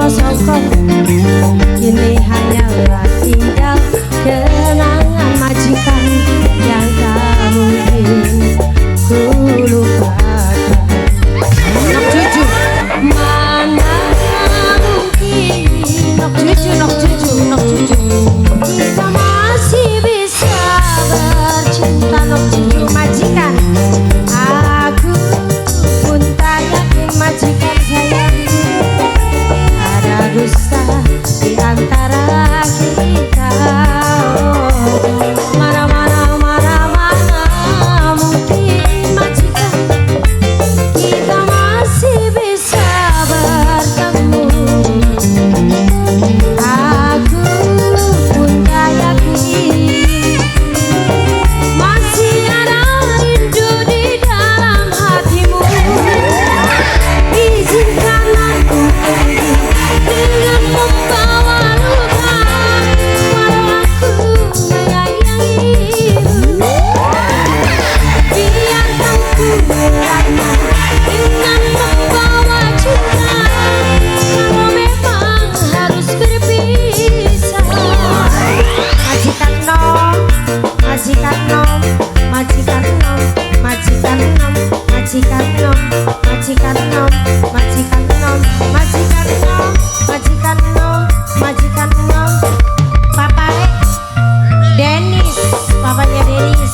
songkok, kini hanyalah tinggal kenangan majikan yang tak mungkin ku lupakan. Nok cucu, mana mungkin, nok cucu, nok cucu, nok cucu, kita masih bisa bercinta. Nok cucu majikan, aku pun tak yakin majikan sayang ada dusta di antara kita. Mana mungkin majikan kita masih bisa bertemu. Aku pun tak yakin masih ada rindu di dalam hatimu. Izinkan aku pergi dengan membawa luka, walau aku menyayangimu. Biarkan ku merana dengan membawa cinta, kalau memang harus berpisah. Majikan nom, majikan nom, majikan nom, majikan nom, majikan nom, majikan nom, majikan nom, majikan nom, majikan nom, majikan nom. Papa Denis, papanya Denis,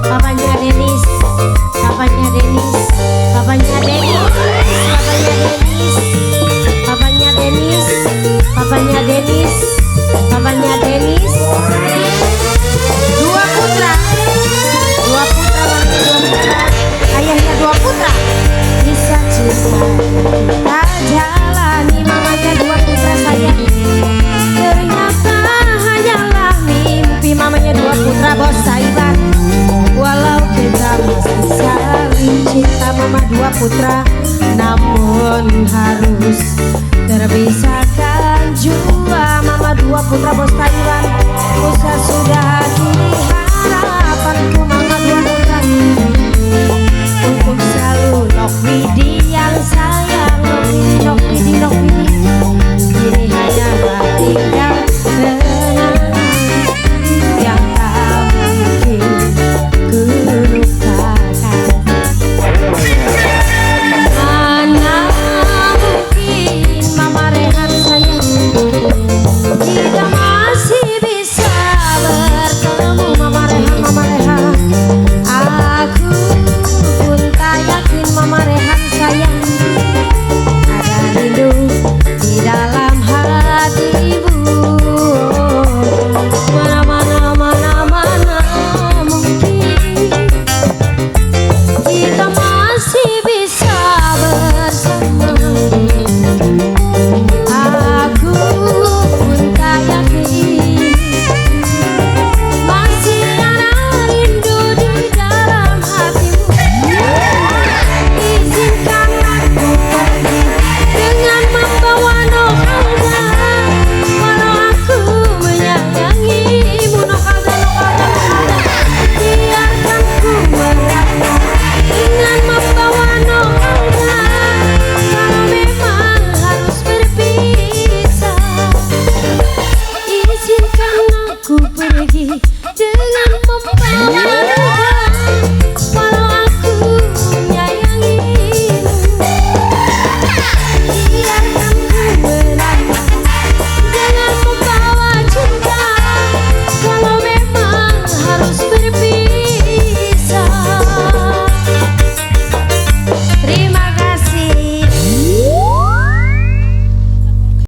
papanya Denis, papanya Denis, papanya Denis, papanya Denis, papanya Denis, papanya Denis. Dua putra, dua putra, dua putra, ayahnya dua putra. Bisa cinta kita jalani, mamanya dua putra sayang. Ternyata hanyalah mimpi, mamanya dua putra bos Saiban. Walau kita masih saling cinta, mama dua putra, namun harus terpisahkan jua. Mama dua putra bos Taiwan, usah sudah kini harapanku mama dua putra untuk selalu Nok Widi yang sayang.